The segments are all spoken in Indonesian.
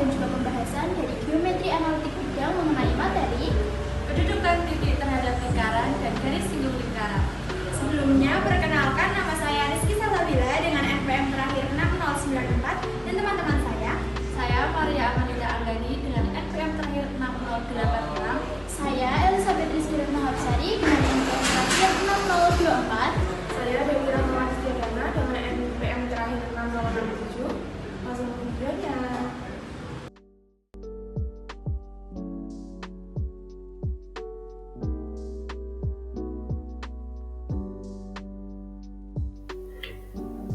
dan juga pembahasan dari geometri analitik bidang mengenai materi kedudukan titik terhadap lingkaran dan garis singgung lingkaran. Sebelumnya, perkenalkan, nama saya Rizky Salsabila dengan NPM terakhir 6094 dan teman-teman saya Maria Amanita Anggani dengan NPM terakhir 6086. Saya Elizabeth Rizky Retnahapsari dengan NPM terakhir 6024. Saya Dewi Rahmawati Dana dengan NPM terakhir 6067. Langsung ke videonya.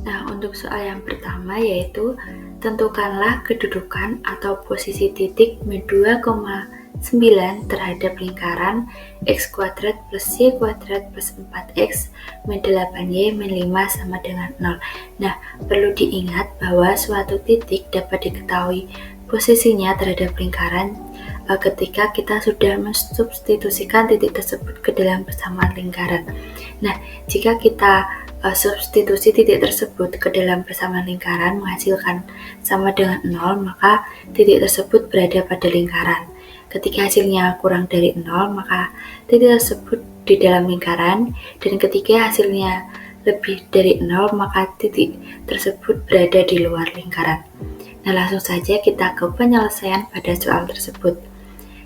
Nah, untuk soal yang pertama yaitu tentukanlah kedudukan atau posisi titik min 2,9 terhadap lingkaran x kuadrat plus y kuadrat plus 4x min 8y min 5 sama dengan 0. Nah, perlu diingat bahwa suatu titik dapat diketahui posisinya terhadap lingkaran ketika kita sudah mensubstitusikan titik tersebut ke dalam persamaan lingkaran. Nah, jika kita substitusi titik tersebut ke dalam persamaan lingkaran menghasilkan sama dengan 0, maka titik tersebut berada pada lingkaran. Ketika hasilnya kurang dari 0, maka titik tersebut di dalam lingkaran, dan ketika hasilnya lebih dari 0, maka titik tersebut berada di luar lingkaran. Nah, langsung saja kita ke penyelesaian pada soal tersebut.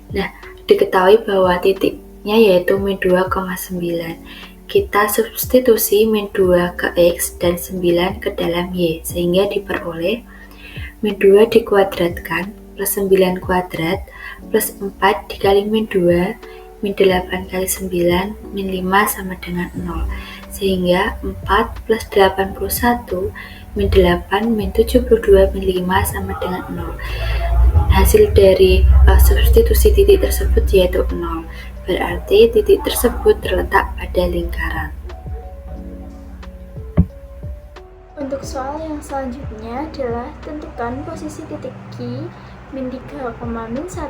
Nah, diketahui bahwa titiknya yaitu min 2,9. Kita substitusi min 2 ke x dan 9 ke dalam y, sehingga diperoleh min 2 dikuadratkan plus 9 kuadrat plus 4 dikali min 2 min 8 kali 9 min 5 sama dengan 0, sehingga 4 plus 81 min 8 min 72 min 5 sama dengan 0. Hasil dari substitusi titik tersebut yaitu 0. Berarti titik tersebut terletak pada lingkaran. Untuk soal yang selanjutnya adalah tentukan posisi titik Q min 3,-1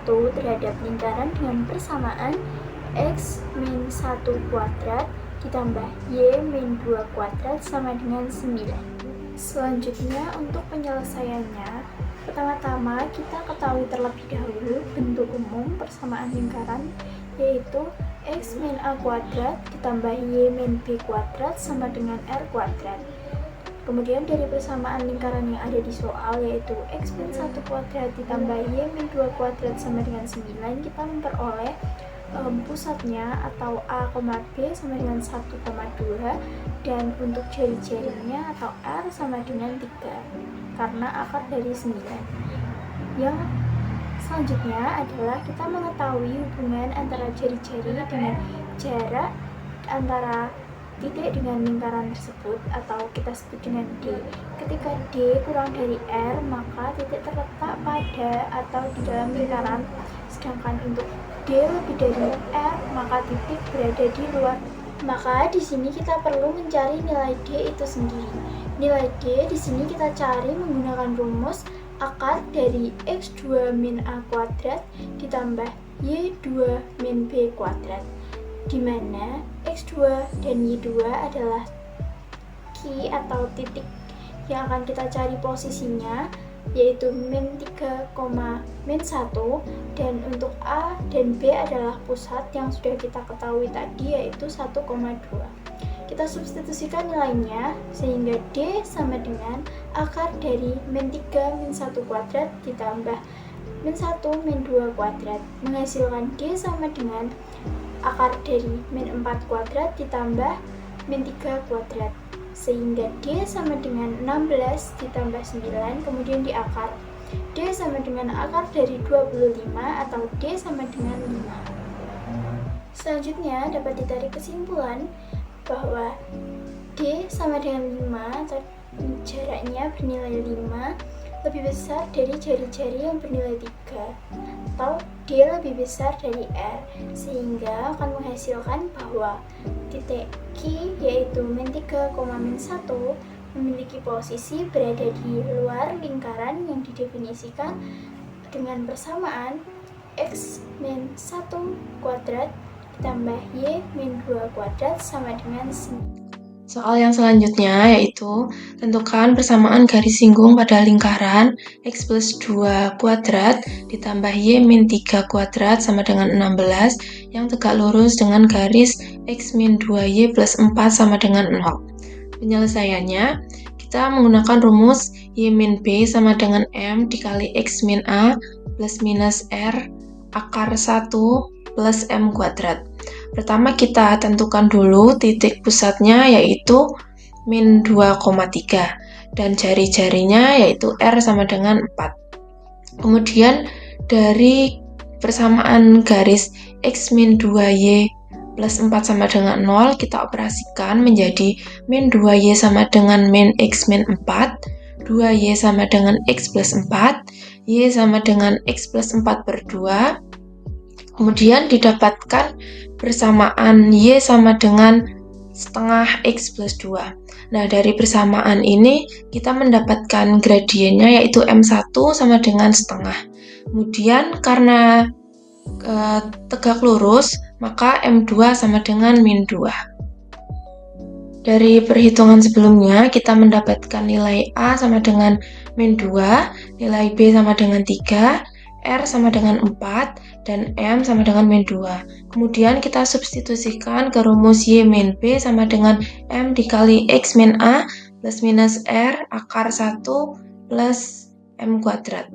terhadap lingkaran dengan persamaan x min 1 kuadrat ditambah y min 2 kuadrat sama dengan 9. Selanjutnya untuk penyelesaiannya, pertama-tama kita ketahui terlebih dahulu bentuk umum persamaan lingkaran, yaitu x min a kuadrat ditambah y min b kuadrat sama dengan r kuadrat. Kemudian dari persamaan lingkaran yang ada di soal, yaitu x min 1 kuadrat ditambah y min 2 kuadrat sama dengan 9, kita memperoleh pusatnya atau a, b sama dengan 1,2, dan untuk jari-jarinya atau r sama dengan 3 karena akar dari 9. Yang selanjutnya adalah kita mengetahui hubungan antara jari-jari dengan jarak antara titik dengan lingkaran tersebut, atau kita sebut dengan D. Ketika D kurang dari R, maka titik terletak pada atau di dalam lingkaran, sedangkan untuk D lebih dari R, maka titik berada di luar. Maka di sini kita perlu mencari nilai D itu sendiri. Nilai D di sini kita cari menggunakan rumus akar dari x2 min a kuadrat ditambah y2 min b kuadrat, di mana x2 dan y2 adalah Q atau titik yang akan kita cari posisinya, yaitu min 3,-1, dan untuk A dan B adalah pusat yang sudah kita ketahui tadi, yaitu 1,2. Kita substitusikan nilainya sehingga D sama dengan akar dari min 3 min 1 kuadrat ditambah min 1 min 2 kuadrat, menghasilkan D sama dengan akar dari min 4 kuadrat ditambah min 3 kuadrat, sehingga D sama dengan 16 ditambah 9, kemudian diakar. D sama dengan akar dari 25 atau D sama dengan 5. Selanjutnya dapat ditarik kesimpulan bahwa D sama dengan 5 atau jaraknya bernilai 5 lebih besar dari jari-jari yang bernilai 3, atau D lebih besar dari R, sehingga akan menghasilkan bahwa titik Q yaitu min 3,-1 memiliki posisi berada di luar lingkaran yang didefinisikan dengan persamaan x min 1 kuadrat ditambah y min 2 kuadrat sama dengan 9. Soal yang selanjutnya yaitu tentukan persamaan garis singgung pada lingkaran X plus 2 kuadrat ditambah Y min 3 kuadrat sama dengan 16 yang tegak lurus dengan garis X min 2Y plus 4 sama dengan 0. Penyelesaiannya, kita menggunakan rumus Y min B sama dengan M dikali X min A plus minus R akar 1 plus M kuadrat. Pertama kita tentukan dulu titik pusatnya yaitu min 2,3 dan jari-jarinya yaitu R sama dengan 4. Kemudian dari persamaan garis X min 2Y plus 4 sama dengan 0 kita operasikan menjadi min 2Y sama dengan min X min 4, 2Y sama dengan X plus 4, Y sama dengan X plus 4 per 2. Kemudian didapatkan persamaan Y sama dengan setengah X plus 2. Nah, dari persamaan ini kita mendapatkan gradiennya yaitu M1 sama dengan setengah. Kemudian karena tegak lurus, maka M2 sama dengan min 2. Dari perhitungan sebelumnya, kita mendapatkan nilai A sama dengan min 2, nilai B sama dengan 3, R sama dengan 4, dan M sama dengan min 2. Kemudian kita substitusikan ke rumus Y min B sama dengan M dikali X min A plus minus R akar 1 plus M kuadrat.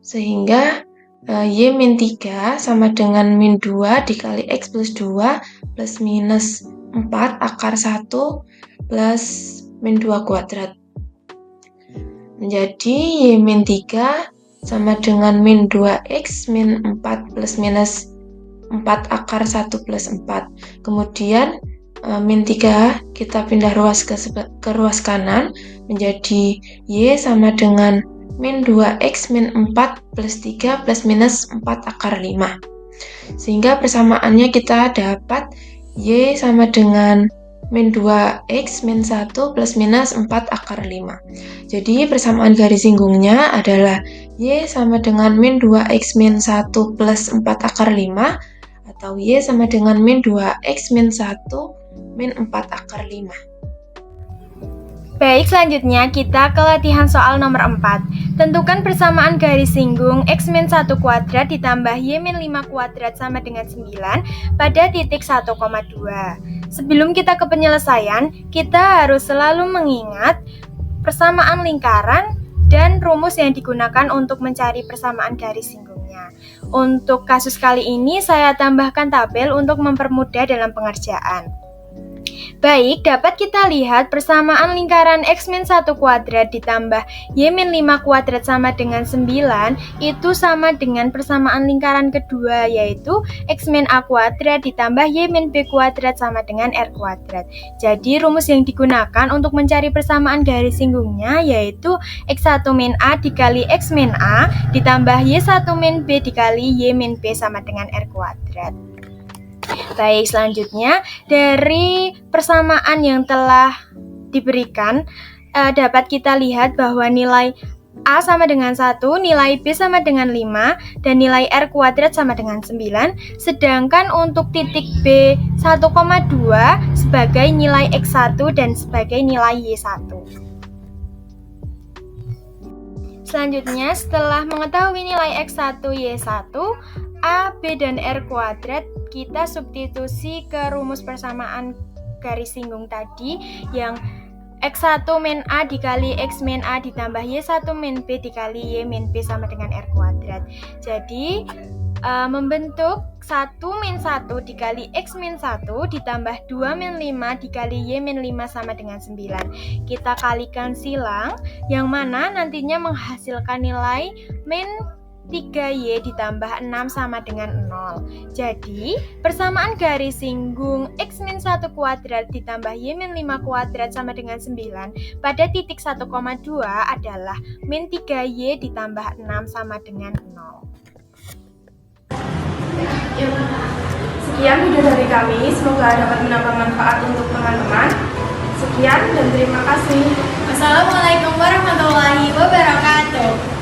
Sehingga Y min 3 sama dengan min 2 dikali X plus 2 plus minus 4 akar 1 plus min 2 kuadrat. Menjadi Y min 3 sama dengan min 2x min 4 plus minus 4 akar 1 plus 4. Kemudian min 3 kita pindah ruas ke ruas kanan menjadi Y sama dengan min 2x min 4 plus 3 plus minus 4 akar 5. Sehingga persamaannya kita dapat Y sama dengan min 2x min 1 plus minus 4 akar 5. Jadi persamaan garis singgungnya adalah Y sama dengan min 2x min 1 plus 4 akar 5 atau Y sama dengan min 2x min 1 min 4 akar 5. Baik, selanjutnya kita ke latihan soal nomor 4. Tentukan persamaan garis singgung X min 1 kuadrat ditambah Y min 5 kuadrat sama dengan 9 pada titik 1,2. Sebelum kita ke penyelesaian, kita harus selalu mengingat persamaan lingkaran dan rumus yang digunakan untuk mencari persamaan garis singgungnya. Untuk kasus kali ini, saya tambahkan tabel untuk mempermudah dalam pengerjaan. Baik, dapat kita lihat persamaan lingkaran X min 1 kuadrat ditambah Y min 5 kuadrat sama dengan 9 itu sama dengan persamaan lingkaran kedua yaitu X min A kuadrat ditambah Y min B kuadrat sama dengan R kuadrat. Jadi rumus yang digunakan untuk mencari persamaan garis singgungnya yaitu X1 min A dikali X min A ditambah Y1 min B dikali Y min B sama dengan R kuadrat. Baik, selanjutnya dari persamaan yang telah diberikan dapat kita lihat bahwa nilai A sama dengan 1, nilai B sama dengan 5, dan nilai R kuadrat sama dengan 9, sedangkan untuk titik B 1,2 sebagai nilai X1 dan sebagai nilai Y1. Selanjutnya, setelah mengetahui nilai X1, Y1, A, B, dan R kuadrat, kita substitusi ke rumus persamaan garis singgung tadi yang X1 min A dikali X min A ditambah Y1 min B dikali Y min B sama dengan R kuadrat. Jadi, membentuk 1 min 1 dikali X min 1 ditambah 2 min 5 dikali Y min 5 sama dengan 9. Kita kalikan silang, yang mana nantinya menghasilkan nilai min 3Y ditambah 6 sama dengan 0. Jadi, persamaan garis singgung X min 1 kuadrat ditambah Y min 5 kuadrat sama dengan 9 pada titik 1,2 adalah min 3Y ditambah 6 sama dengan 0. Sekian video dari kami, semoga dapat menambah manfaat untuk teman-teman. Sekian dan terima kasih. Wassalamualaikum warahmatullahi wabarakatuh.